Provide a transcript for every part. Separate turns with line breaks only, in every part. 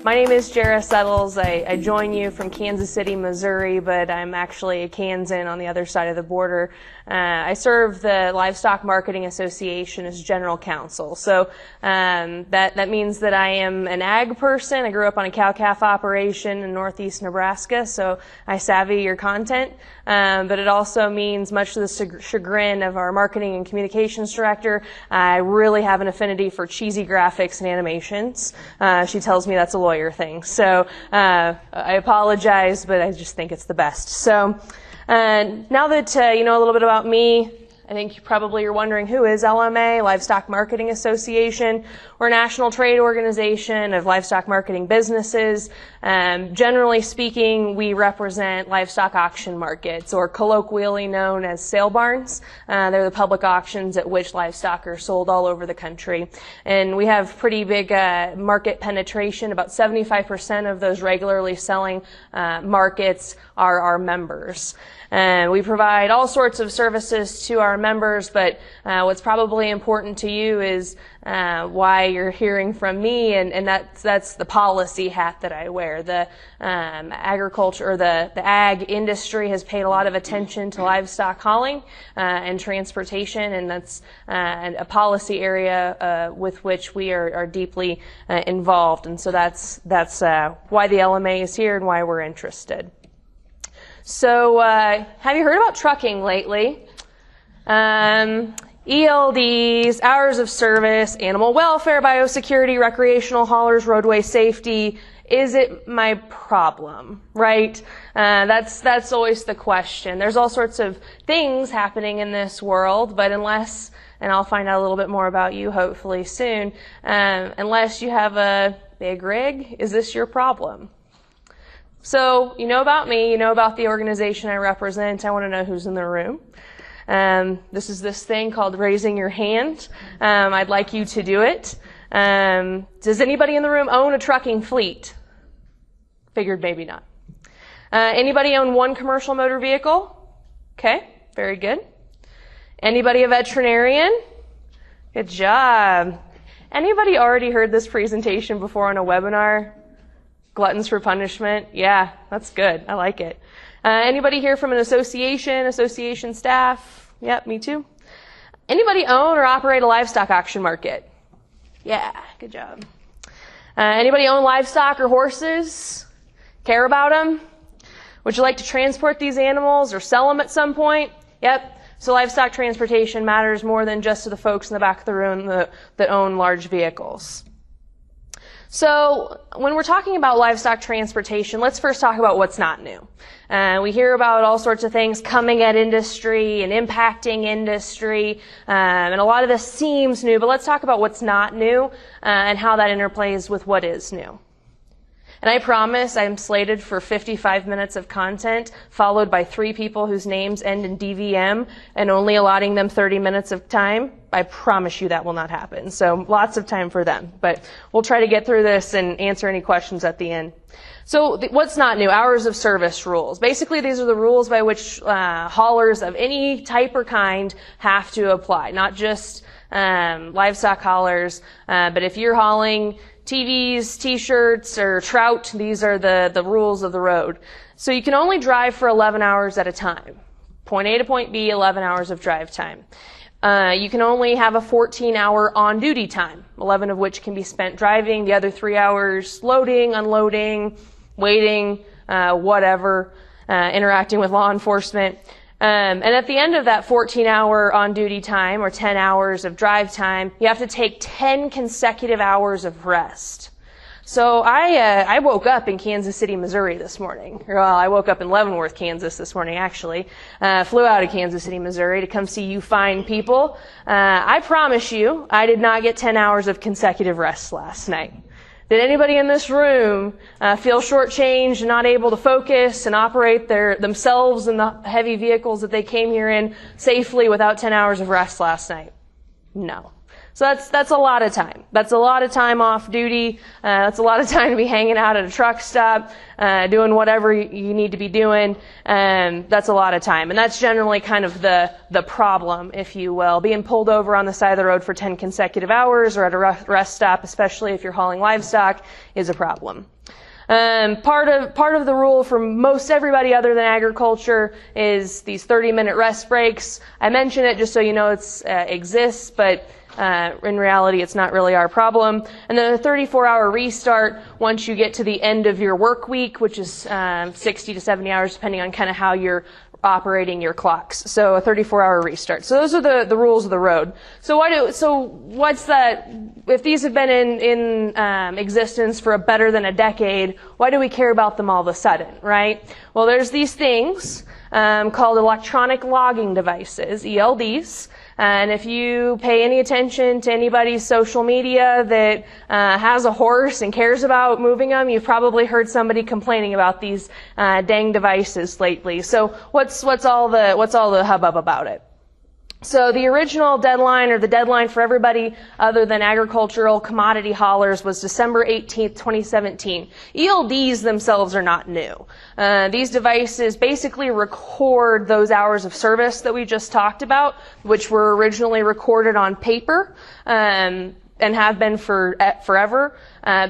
My name is Jara. I join you from Kansas City, Missouri, but I'm actually a Kansan on the other side of the border. I serve the Livestock Marketing Association as general counsel. So that means that I am an ag person. I grew up on a cow-calf operation in northeast Nebraska, so I savvy your content. But it also means, much to the chagrin of our marketing and communications director, I really have an affinity for cheesy graphics and animations. She tells me that's a lawyer thing. So I apologize, but I just think it's the best. So now that you know a little bit about me, I think you probably are wondering, who is LMA, Livestock Marketing Association? We're a national trade organization of livestock marketing businesses. Generally speaking, we represent livestock auction markets, or colloquially known as sale barns. They're the public auctions at which livestock are sold all over the country. And we have pretty big market penetration. About 75% of those regularly selling markets are our members. We provide all sorts of services to our members, but what's probably important to you is why you're hearing from me, and that's the policy hat that I wear. The agriculture, or the ag industry has paid a lot of attention to livestock hauling and transportation, and that's a policy area with which we are deeply involved. And so that's why the LMA is here and why we're interested. So, have you heard about trucking lately? ELDs, hours of service, animal welfare, biosecurity, recreational haulers, roadway safety. Is it my problem, right? That's always the question. There's all sorts of things happening in this world, but unless, and I'll find out a little bit more about you hopefully soon, unless you have a big rig, is this your problem? So, you know about me, you know about the organization I represent. I want to know who's in the room. This is this thing called raising your hand. I'd like you to do it. Does anybody in the room own a trucking fleet? Figured maybe not. Anybody own one commercial motor vehicle? Okay, very good. Anybody a veterinarian? Good job. Anybody already heard this presentation before on a webinar? Gluttons for punishment? Yeah, that's good. I like it. Anybody here from an association staff? Yep, me too. Anybody own or operate a livestock auction market? Yeah, good job. Anybody own livestock or horses? Care about them? Would you like to transport these animals or sell them at some point? Yep. So livestock transportation matters more than just to the folks in the back of the room that own large vehicles. So when we're talking about livestock transportation, let's first talk about what's not new. We hear about all sorts of things coming at industry and impacting industry, and a lot of this seems new, but let's talk about what's not new and how that interplays with what is new. And I promise I'm slated for 55 minutes of content, followed by 3 people whose names end in DVM, and only allotting them 30 minutes of time. I promise you that will not happen. So lots of time for them. But we'll try to get through this and answer any questions at the end. So what's not new? Hours of service rules. Basically, these are the rules by which haulers of any type or kind have to apply, not just livestock haulers, but if you're hauling TVs, t-shirts, or trout, these are the rules of the road. So you can only drive for 11 hours at a time. Point A to point B, 11 hours of drive time. You can only have a 14-hour on-duty time, 11 of which can be spent driving, the other 3 hours loading, unloading, waiting, whatever, interacting with law enforcement. And at the end of that 14-hour on-duty time, or 10 hours of drive time, you have to take 10 consecutive hours of rest. So I woke up in Kansas City, Missouri this morning. Well, I woke up in Leavenworth, Kansas this morning, actually. Flew out of Kansas City, Missouri to come see you fine people. I promise you, I did not get 10 hours of consecutive rest last night. Did anybody in this room feel shortchanged and not able to focus and operate themselves in the heavy vehicles that they came here in safely without 10 hours of rest last night? No. So that's a lot of time. That's a lot of time off duty. That's a lot of time to be hanging out at a truck stop, doing whatever you need to be doing. That's a lot of time. And that's generally kind of the problem, if you will. Being pulled over on the side of the road for 10 consecutive hours or at a rest stop, especially if you're hauling livestock, is a problem. Part of the rule for most everybody other than agriculture is these 30-minute rest breaks. I mention it just so you know it exists, but in reality, it's not really our problem. And then a 34-hour restart once you get to the end of your work week, which is 60 to 70 hours, depending on kind of how you're operating your clocks. So a 34-hour restart. So those are the rules of the road. So what's that? If these have been in existence for better than a decade, why do we care about them all of a sudden, right? Well, there's these things called electronic logging devices, ELDs. And if you pay any attention to anybody's social media that has a horse and cares about moving them, you've probably heard somebody complaining about these dang devices lately. So what's all the hubbub about it? So the original deadline, or the deadline for everybody other than agricultural commodity haulers, was December 18th, 2017. ELDs themselves are not new. These devices basically record those hours of service that we just talked about, which were originally recorded on paper, and have been for forever.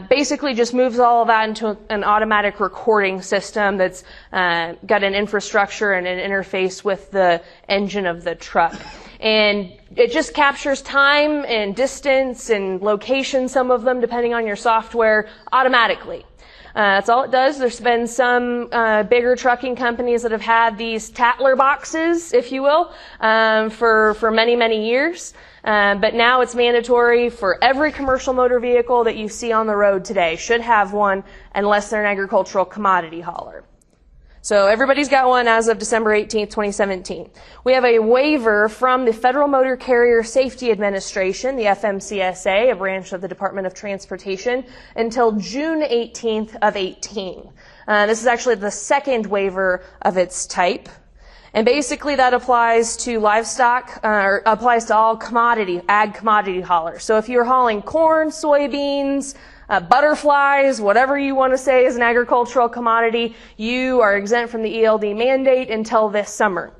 Basically just moves all of that into an automatic recording system that's got an infrastructure and an interface with the engine of the truck. And it just captures time and distance and location, some of them, depending on your software, automatically. That's all it does. There's been some bigger trucking companies that have had these Tattler boxes, if you will, for many, many years. But now it's mandatory for every commercial motor vehicle that you see on the road today. Should have one unless they're an agricultural commodity hauler. So everybody's got one as of December 18th, 2017. We have a waiver from the Federal Motor Carrier Safety Administration, the FMCSA, a branch of the Department of Transportation, until June 18th of 18. This is actually the second waiver of its type. And basically that applies to livestock, or applies to all ag commodity haulers. So if you're hauling corn, soybeans, butterflies, whatever you want to say is an agricultural commodity, you are exempt from the ELD mandate until this summer.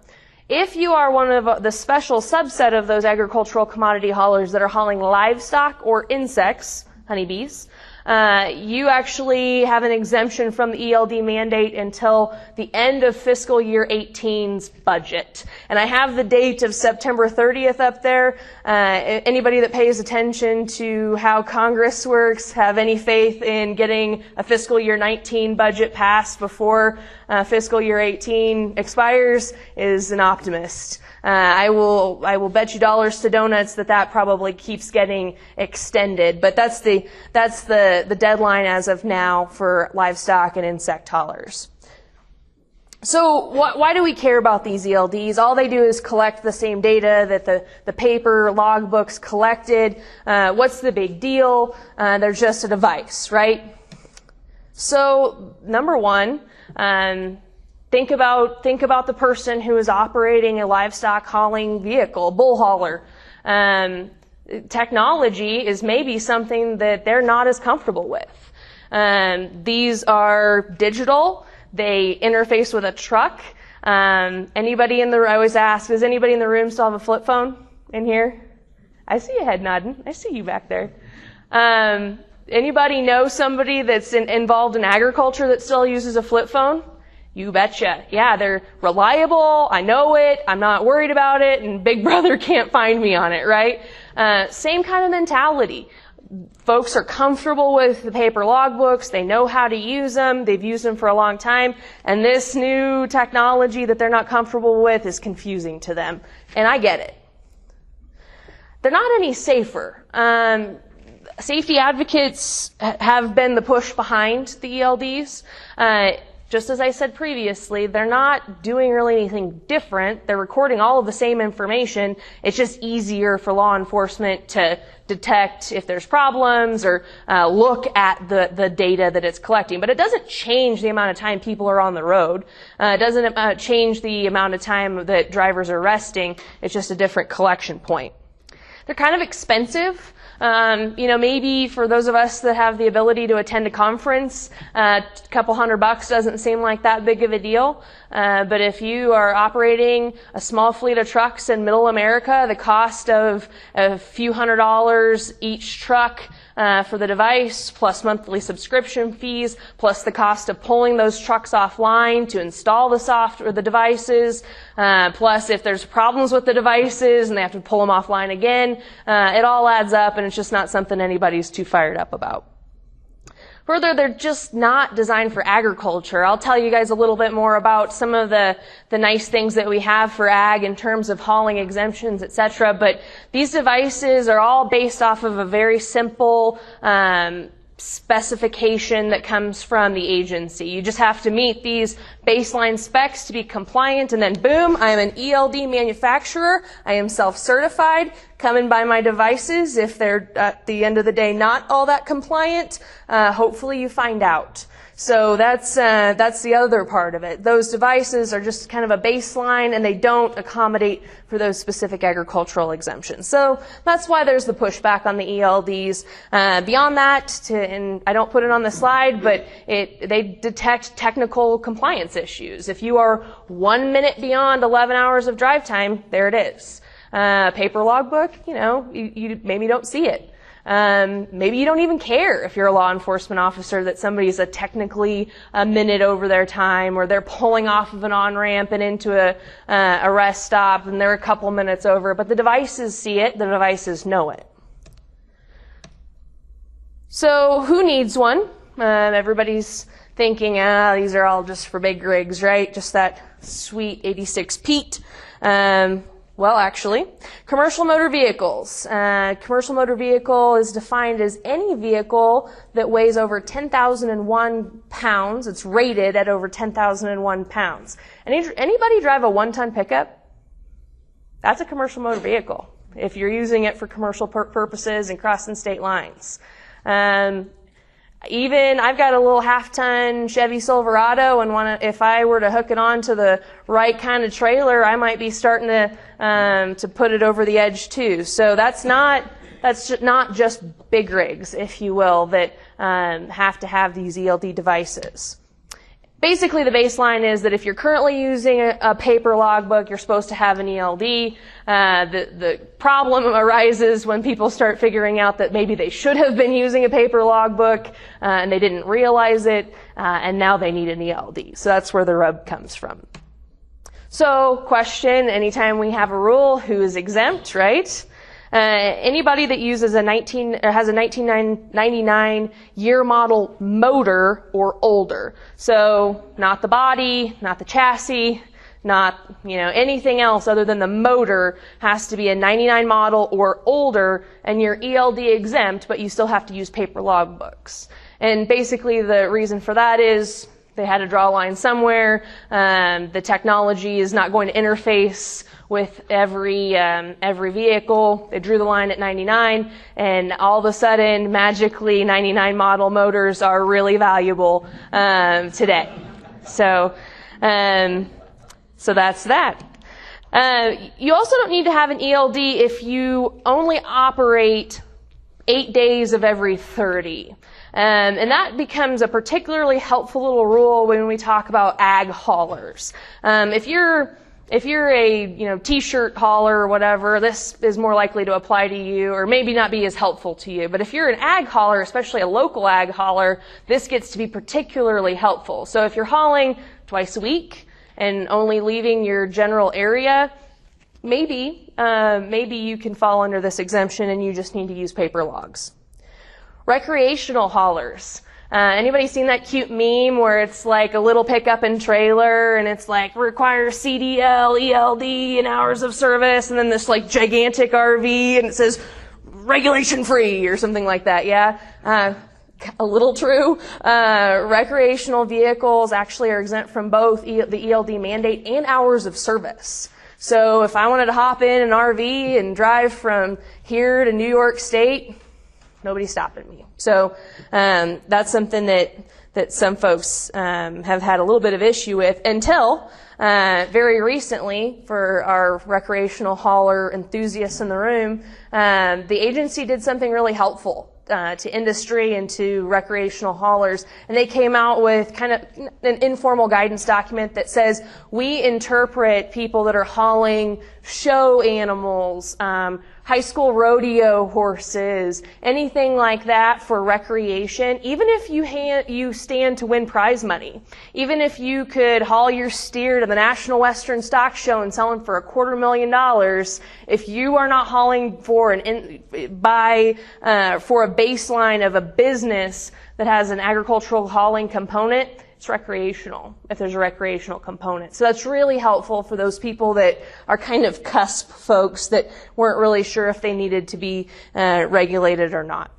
If you are one of the special subset of those agricultural commodity haulers that are hauling livestock or insects, honeybees, you actually have an exemption from the ELD mandate until the end of fiscal year 18's budget. And I have the date of September 30th up there. Anybody that pays attention to how Congress works, have any faith in getting a fiscal year 19 budget passed before fiscal year 18 expires, is an optimist. I will bet you dollars to donuts that probably keeps getting extended. But that's the deadline as of now for livestock and insect haulers. So why do we care about these ELDs? All they do is collect the same data that the paper logbooks collected. What's the big deal? They're just a device, right? So number one, think about the person who is operating a livestock hauling vehicle, bull hauler. Technology is maybe something that they're not as comfortable with. These are digital. They interface with a truck. I always ask, does anybody in the room still have a flip phone in here? I see your head nodding. I see you back there. Anybody know somebody that's involved in agriculture that still uses a flip phone? You betcha. Yeah, they're reliable. I know it. I'm not worried about it. And Big Brother can't find me on it, right? Same kind of mentality. Folks are comfortable with the paper logbooks. They know how to use them. They've used them for a long time. And this new technology that they're not comfortable with is confusing to them. And I get it. They're not any safer. Safety advocates have been the push behind the ELDs. Just as I said previously, they're not doing really anything different. They're recording all of the same information. It's just easier for law enforcement to detect if there's problems or look at the data that it's collecting. But it doesn't change the amount of time people are on the road. It doesn't change the amount of time that drivers are resting. It's just a different collection point. They're kind of expensive. Maybe for those of us that have the ability to attend a conference, a couple $100 doesn't seem like that big of a deal. But if you are operating a small fleet of trucks in middle America, the cost of a few $100s each truck for the device, plus monthly subscription fees, plus the cost of pulling those trucks offline to install the software, the devices, plus if there's problems with the devices and they have to pull them offline again, it all adds up, and it's just not something anybody's too fired up about. Further, they're just not designed for agriculture. I'll tell you guys a little bit more about some of the nice things that we have for ag in terms of hauling exemptions, etc. But these devices are all based off of a very simple specification that comes from the agency. You just have to meet these baseline specs to be compliant, and then boom, I am an ELD manufacturer. I am self-certified. Come and buy my devices. If they're at the end of the day not all that compliant, hopefully you find out. So that's the other part of it. Those devices are just kind of a baseline, and they don't accommodate for those specific agricultural exemptions. So that's why there's the pushback on the ELDs. Beyond that, and I don't put it on the slide, but they detect technical compliance issues. If you are 1 minute beyond 11 hours of drive time, there it is. Paper logbook, you maybe don't see it. Maybe you don't even care if you're a law enforcement officer that somebody's technically a minute over their time, or they're pulling off of an on-ramp and into a rest stop and they're a couple minutes over, but the devices see it, the devices know it. So who needs one? Everybody's thinking, these are all just for big rigs, right? Just that sweet 86 Pete. Well, actually, commercial motor vehicles. Commercial motor vehicle is defined as any vehicle that weighs over 10,001 pounds. It's rated at over 10,001 pounds. Anybody drive a 1-ton pickup? That's a commercial motor vehicle, if you're using it for commercial purposes and crossing state lines. Even I've got a little half-ton Chevy Silverado, and if I were to hook it on to the right kind of trailer, I might be starting to put it over the edge too. So that's not just big rigs, if you will, that have to have these ELD devices. Basically, the baseline is that if you're currently using a paper logbook, you're supposed to have an ELD. The problem arises when people start figuring out that maybe they should have been using a paper logbook and they didn't realize it, and now they need an ELD. So that's where the rub comes from. So, question, anytime we have a rule, who is exempt, right? Anybody that uses has a 1999 year model motor or older. So not the body, not the chassis, not, anything else other than the motor has to be a 99 model or older, and you're ELD exempt, but you still have to use paper logbooks. And basically the reason for that is they had to draw a line somewhere. The technology is not going to interface with every vehicle. They drew the line at 99, and all of a sudden, magically, 99 model motors are really valuable today. So that's that. You also don't need to have an ELD if you only operate 8 days of every 30. And that becomes a particularly helpful little rule when we talk about ag haulers. If you're a t-shirt hauler or whatever, this is more likely to apply to you, or maybe not be as helpful to you. But if you're an ag hauler, especially a local ag hauler, this gets to be particularly helpful. So if you're hauling twice a week and only leaving your general area, maybe you can fall under this exemption and you just need to use paper logs. Recreational haulers. Anybody seen that cute meme where it's like a little pickup and trailer, and it's like requires CDL, ELD, and hours of service, and then this like gigantic RV, and it says regulation free or something like that, yeah? A little true. Recreational vehicles actually are exempt from both the ELD mandate and hours of service. So if I wanted to hop in an RV and drive from here to New York State, nobody's stopping me. So that's something that that some folks have had a little bit of issue with until very recently. For our recreational hauler enthusiasts in the room, the agency did something really helpful to industry and to recreational haulers, and they came out with kind of an informal guidance document that says we interpret people that are hauling show animals, high school rodeo horses, anything like that for recreation, even if you stand to win prize money, even if you could haul your steer to the National Western Stock Show and sell them for $250,000, if you are not hauling for for a baseline of a business that has an agricultural hauling component, it's recreational, if there's a recreational component. So that's really helpful for those people that are kind of cusp folks that weren't really sure if they needed to be regulated or not.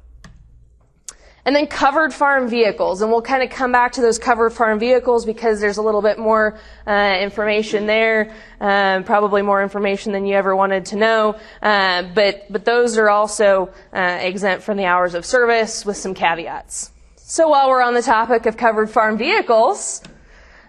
And then covered farm vehicles, and we'll kind of come back to those covered farm vehicles because there's a little bit more information there, probably more information than you ever wanted to know. But those are also exempt from the hours of service with some caveats. So while we're on the topic of covered farm vehicles,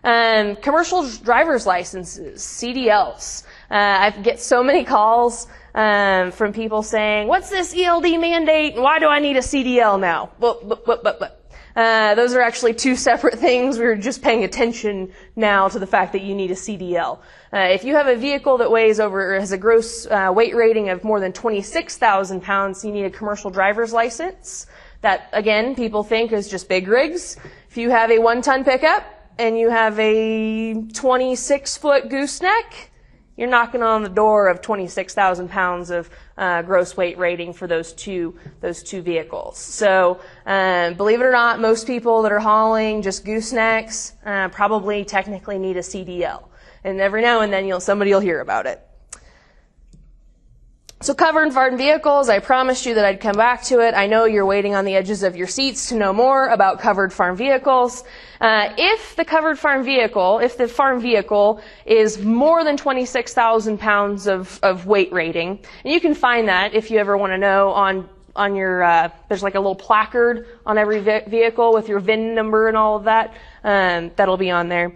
commercial driver's licenses, CDLs. I get so many calls from people saying, "What's this ELD mandate? Why do I need a CDL now?" Those are actually two separate things. We're just paying attention now to the fact that you need a CDL. If you have a vehicle that has a gross weight rating of more than 26,000 pounds, you need a commercial driver's license. That, again, people think is just big rigs. If you have a 1-ton pickup and you have a 26-foot gooseneck, you're knocking on the door of 26,000 pounds of gross weight rating for those two vehicles. So, believe it or not, most people that are hauling just goosenecks probably technically need a CDL. And every now and then somebody will hear about it. So covered farm vehicles, I promised you that I'd come back to it. I know you're waiting on the edges of your seats to know more about covered farm vehicles. If the farm vehicle is more than 26,000 pounds of weight rating, and you can find that if you ever want to know on your, there's like a little placard on every vehicle with your VIN number and all of that. That'll be on there,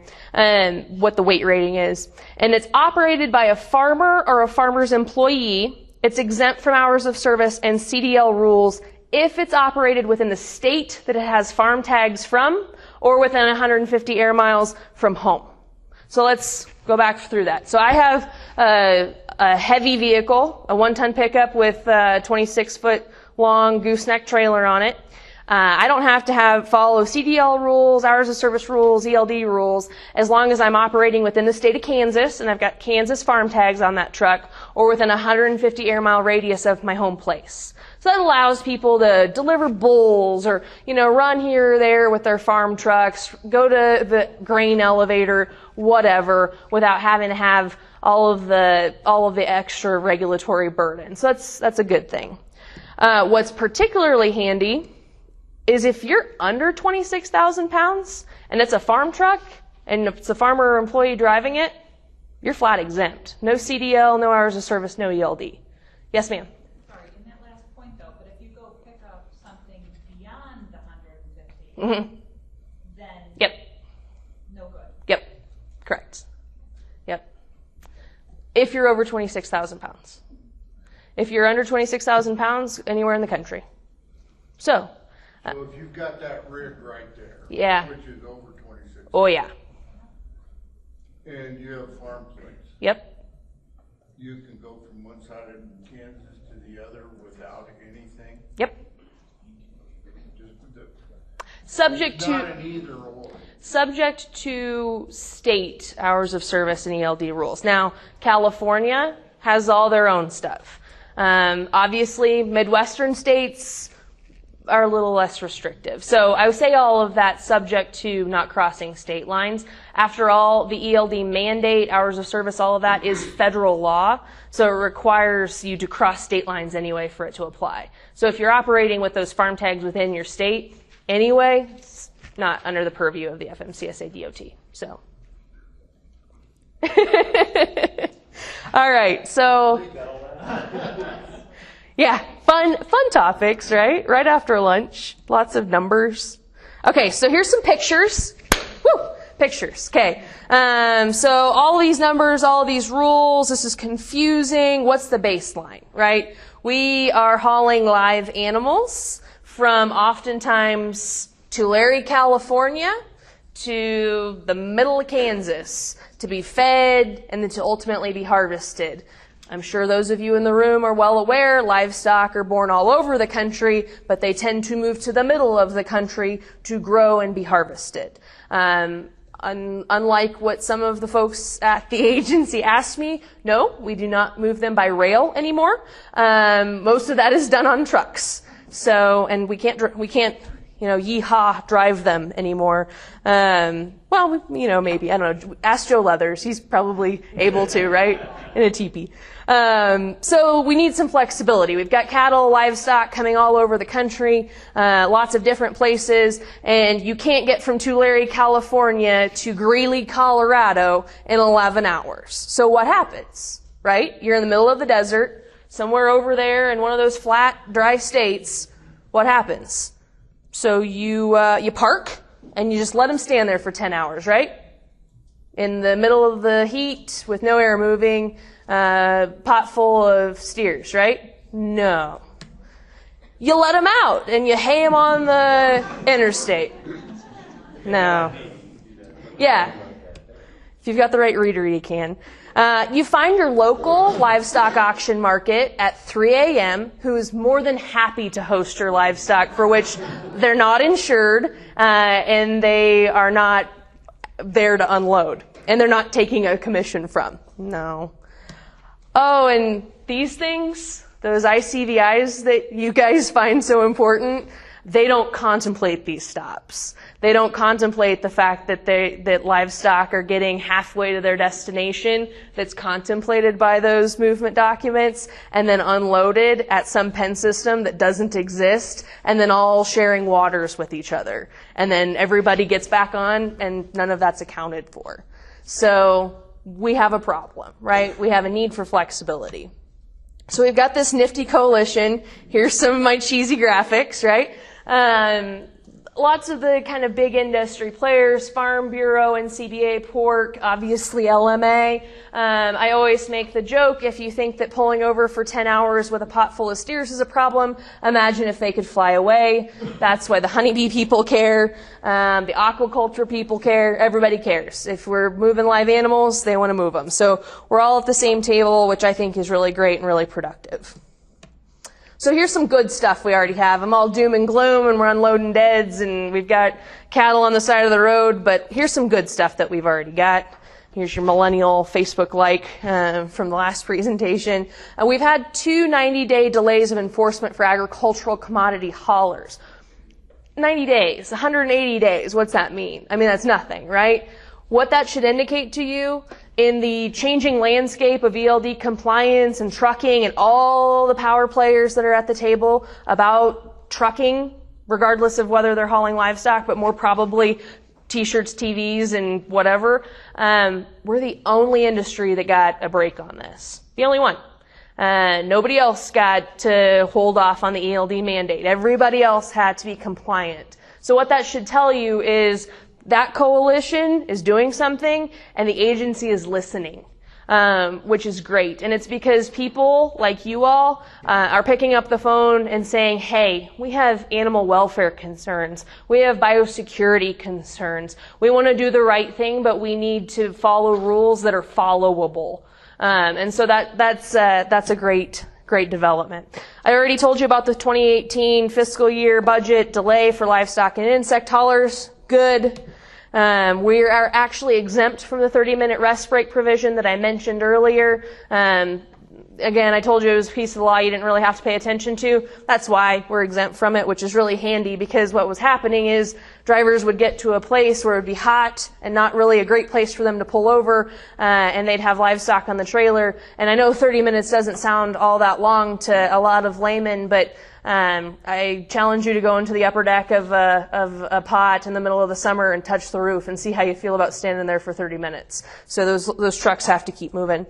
what the weight rating is. And it's operated by a farmer or a farmer's employee. It's exempt from hours of service and CDL rules if it's operated within the state that it has farm tags from or within 150 air miles from home. So let's go back through that. So I have a heavy vehicle, a 1-ton pickup with a 26-foot long gooseneck trailer on it. I don't have to follow CDL rules, hours of service rules, ELD rules, as long as I'm operating within the state of Kansas and I've got Kansas farm tags on that truck or within a 150 air mile radius of my home place. So that allows people to deliver bulls or, run here or there with their farm trucks, go to the grain elevator, whatever, without having to have all of the extra regulatory burden. So that's a good thing. What's particularly handy is if you're under 26,000 pounds and it's a farm truck and it's a farmer or employee driving it, you're flat exempt. No CDL, no hours of service, no ELD. Yes, ma'am?
Sorry, in that last point though, but if you go pick up something beyond the 150, then
Yep.
No good.
Yep. Correct. Yep. If you're over 26,000 pounds. If you're under 26,000 pounds, anywhere in the country. So
if you've got that rig right there,
yeah,
which is over 26,
oh yeah,
and you have farm plates,
yep,
you can go from one side of Kansas to the other without anything.
Yep.
Subject to not an either or.
Subject to state hours of service and ELD rules. Now, California has all their own stuff. Obviously, Midwestern states are a little less restrictive. So I would say all of that subject to not crossing state lines. After all, the ELD mandate, hours of service, all of that is federal law. So it requires you to cross state lines anyway for it to apply. So if you're operating with those farm tags within your state anyway, it's not under the purview of the FMCSA DOT. So. All right, so. Yeah, fun topics, right? Right after lunch, lots of numbers. Okay, so here's some pictures. Woo! Pictures. Okay. So all of these numbers, all of these rules, this is confusing. What's the baseline, right? We are hauling live animals from oftentimes Tulare, California to the middle of Kansas to be fed and then to ultimately be harvested. I'm sure those of you in the room are well aware livestock are born all over the country, but they tend to move to the middle of the country to grow and be harvested. Unlike what some of the folks at the agency asked me, no, we do not move them by rail anymore. Most of that is done on trucks. So, and we can't, yeehaw drive them anymore. Well, maybe, I don't know. Ask Joe Leathers. He's probably able to, right? In a teepee. So we need some flexibility. We've got cattle, livestock coming all over the country, lots of different places, and you can't get from Tulare, California to Greeley, Colorado in 11 hours. So what happens, right? You're in the middle of the desert, somewhere over there in one of those flat, dry states. What happens? So you park and you just let them stand there for 10 hours, right? In the middle of the heat with no air moving, pot full of steers, right? No. You let them out and you hay them on the interstate. No. Yeah. If you've got the right reader, you can. You find your local livestock auction market at 3 a.m. who is more than happy to host your livestock, for which they're not insured, and they are not there to unload, and they're not taking a commission from. No. Oh, and these things, those ICVIs that you guys find so important, they don't contemplate these stops. They don't contemplate the fact that livestock are getting halfway to their destination that's contemplated by those movement documents and then unloaded at some pen system that doesn't exist and then all sharing waters with each other. And then everybody gets back on and none of that's accounted for. So we have a problem, right? We have a need for flexibility. So we've got this nifty coalition. Here's some of my cheesy graphics, right? Lots of the kind of big industry players, Farm Bureau, NCBA, Pork, obviously LMA. I always make the joke, if you think that pulling over for 10 hours with a pot full of steers is a problem, imagine if they could fly away. That's why the honeybee people care, the aquaculture people care, everybody cares. If we're moving live animals, they want to move them. So we're all at the same table, which I think is really great and really productive. So here's some good stuff we already have. I'm all doom and gloom and we're unloading deads and we've got cattle on the side of the road, but here's some good stuff that we've already got. Here's your millennial Facebook like from the last presentation. We've had 2 90-day delays of enforcement for agricultural commodity haulers. 90 days, 180 days, what's that mean? I mean, that's nothing, right? What that should indicate to you in the changing landscape of ELD compliance and trucking and all the power players that are at the table about trucking, regardless of whether they're hauling livestock, but more probably t-shirts, TVs, and whatever, we're the only industry that got a break on this. The only one. Nobody else got to hold off on the ELD mandate. Everybody else had to be compliant. So what that should tell you is that coalition is doing something and the agency is listening, which is great. And it's because people like you all are picking up the phone and saying, hey, we have animal welfare concerns. We have biosecurity concerns. We want to do the right thing, but we need to follow rules that are followable. And so that's a great development. I already told you about the 2018 fiscal year budget delay for livestock and insect haulers. Good. We are actually exempt from the 30-minute rest break provision that I mentioned earlier. Again, I told you it was a piece of the law you didn't really have to pay attention to. That's why we're exempt from it, which is really handy because what was happening is drivers would get to a place where it would be hot and not really a great place for them to pull over, and they'd have livestock on the trailer. And I know 30 minutes doesn't sound all that long to a lot of laymen, but I challenge you to go into the upper deck of a pot in the middle of the summer and touch the roof and see how you feel about standing there for 30 minutes. So those trucks have to keep moving.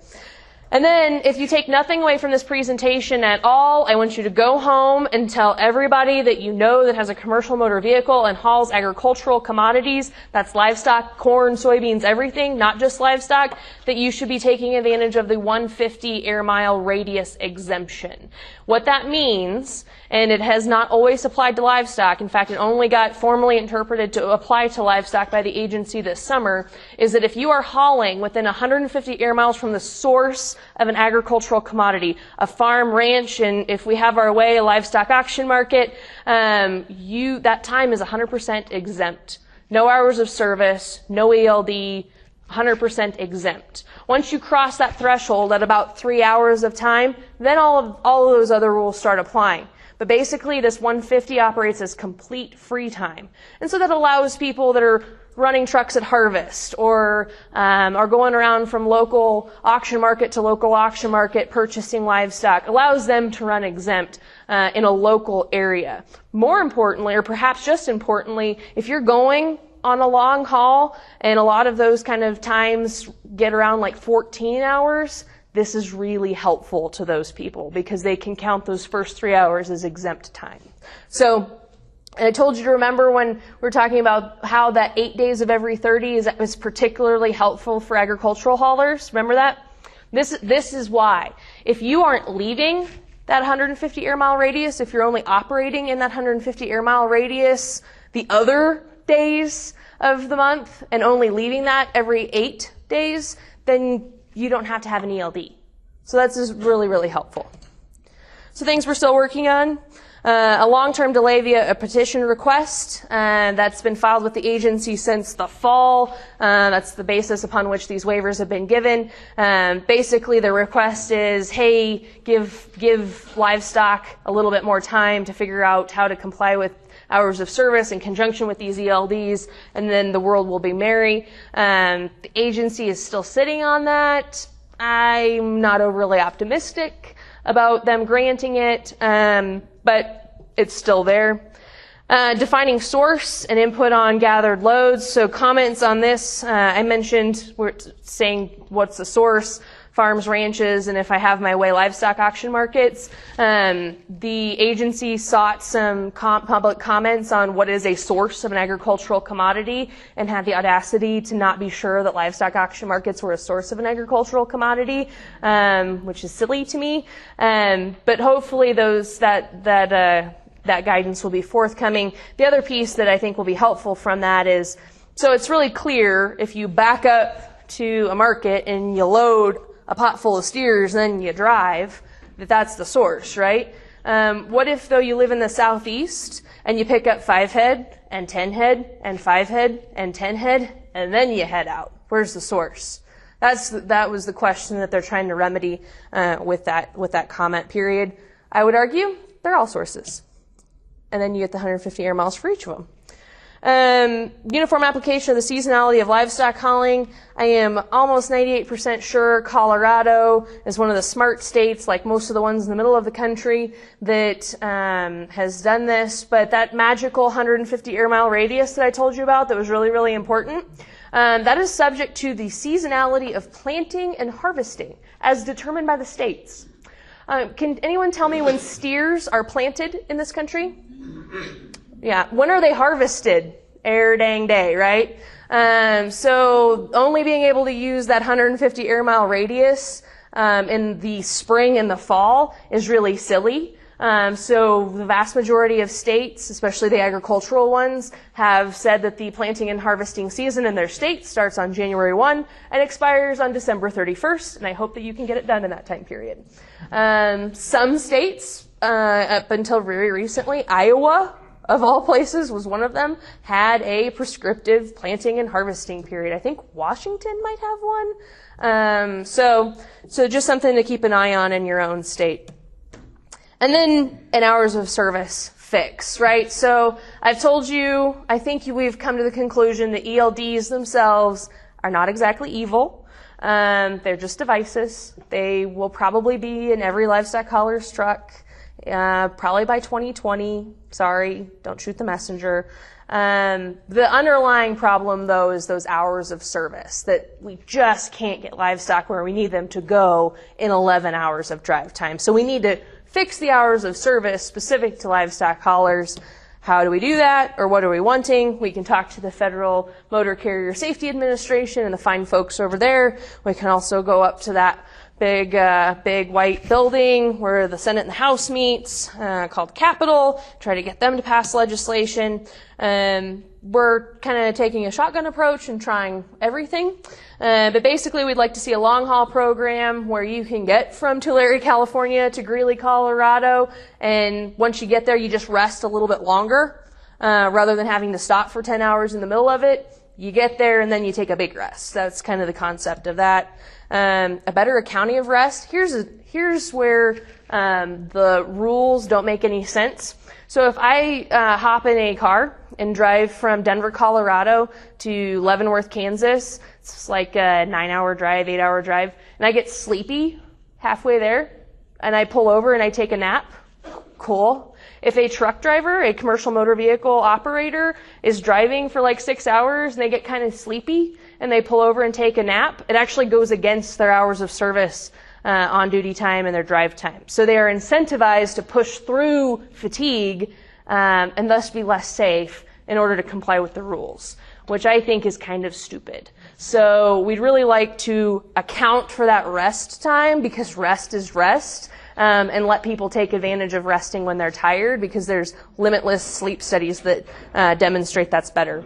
And then, if you take nothing away from this presentation at all, I want you to go home and tell everybody that you know that has a commercial motor vehicle and hauls agricultural commodities, that's livestock, corn, soybeans, everything, not just livestock, that you should be taking advantage of the 150 air mile radius exemption. What that means, and it has not always applied to livestock, in fact, it only got formally interpreted to apply to livestock by the agency this summer, is that if you are hauling within 150 air miles from the source of an agricultural commodity, a farm, ranch, and if we have our way, a livestock auction market, that time is 100% exempt. No hours of service, no ELD, 100% exempt. Once you cross that threshold at about 3 hours of time, then all of those other rules start applying. But basically, this 150 operates as complete free time. And so that allows people that are running trucks at harvest or are going around from local auction market to local auction market purchasing livestock, allows them to run exempt in a local area. More importantly, or perhaps just importantly, if you're going on a long haul, and a lot of those kind of times get around like 14 hours, this is really helpful to those people because they can count those first 3 hours as exempt time. So, and I told you to remember when we were talking about how that 8 days of every 30 is particularly helpful for agricultural haulers. Remember that? This is why. If you aren't leaving that 150 air mile radius, if you're only operating in that 150 air mile radius the other days of the month and only leaving that every 8 days, then you don't have to have an ELD. So that's just really, really helpful. So things we're still working on. A long-term delay via a petition request that's been filed with the agency since the fall. That's the basis upon which these waivers have been given. Basically, the request is, hey, give livestock a little bit more time to figure out how to comply with hours of service in conjunction with these ELDs, and then the world will be merry. The agency is still sitting on that. I'm not overly optimistic about them granting it, but it's still there. Defining source and input on gathered loads. So comments on this, I mentioned, we're saying what's the source, farms, ranches, and if I have my way, livestock auction markets. The agency sought some public comments on what is a source of an agricultural commodity and had the audacity to not be sure that livestock auction markets were a source of an agricultural commodity, which is silly to me. But hopefully that guidance will be forthcoming. The other piece that I think will be helpful from that is, so it's really clear if you back up to a market and you load a pot full of steers and then you drive, that's the source, right? What if, though, you live in the southeast and you pick up 5 head and 10 head and 5 head and 10 head and then you head out? Where's the source? That was the question that they're trying to remedy with that comment period. I would argue they're all sources. And then you get the 150 air miles for each of them. Uniform application of the seasonality of livestock hauling. I am almost 98% sure Colorado is one of the smart states, like most of the ones in the middle of the country, that has done this. But that magical 150 air mile radius that I told you about that was really, really important, that is subject to the seasonality of planting and harvesting as determined by the states. Can anyone tell me when steers are planted in this country? Yeah. When are they harvested? Air dang day, right? So only being able to use that 150 air mile radius in the spring and the fall is really silly. So the vast majority of states, especially the agricultural ones, have said that the planting and harvesting season in their state starts on January 1 and expires on December 31st, and I hope that you can get it done in that time period. Some states, up until very recently, Iowa, of all places, was one of them, had a prescriptive planting and harvesting period. I think Washington might have one. So just something to keep an eye on in your own state. And then an hours of service fix, right? So I've told you, I think we've come to the conclusion that ELDs themselves are not exactly evil. They're just devices. They will probably be in every livestock hauler's truck. probably by 2020. Sorry, don't shoot the messenger. The underlying problem, though, is those hours of service, that we just can't get livestock where we need them to go in 11 hours of drive time. So we need to fix the hours of service specific to livestock haulers. How do we do that, or what are we wanting? We can talk to the Federal Motor Carrier Safety Administration and the fine folks over there. We can also go up to that big white building where the Senate and the House meets, called Capitol, try to get them to pass legislation. We're kind of taking a shotgun approach and trying everything. But basically we'd like to see a long haul program where you can get from Tulare, California to Greeley, Colorado, and once you get there you just rest a little bit longer, rather than having to stop for 10 hours in the middle of it. You get there and then you take a big rest. That's kind of the concept of that. A better accounting of rest. Here's where the rules don't make any sense. So if I hop in a car and drive from Denver, Colorado to Leavenworth, Kansas, it's like a 9-hour drive, 8-hour drive, and I get sleepy halfway there, and I pull over and I take a nap, cool. If a truck driver, a commercial motor vehicle operator, is driving for like 6 hours and they get kind of sleepy and they pull over and take a nap, it actually goes against their hours of service on duty time and their drive time. So they are incentivized to push through fatigue and thus be less safe in order to comply with the rules, which I think is kind of stupid. So we'd really like to account for that rest time, because rest is rest, and let people take advantage of resting when they're tired, because there's limitless sleep studies that demonstrate that's better.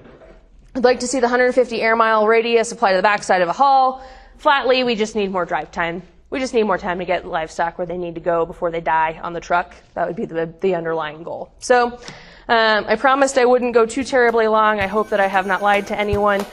I'd like to see the 150 air mile radius apply to the backside of a haul. Flatly, we just need more drive time. We just need more time to get livestock where they need to go before they die on the truck. That would be the underlying goal. So I promised I wouldn't go too terribly long. I hope that I have not lied to anyone.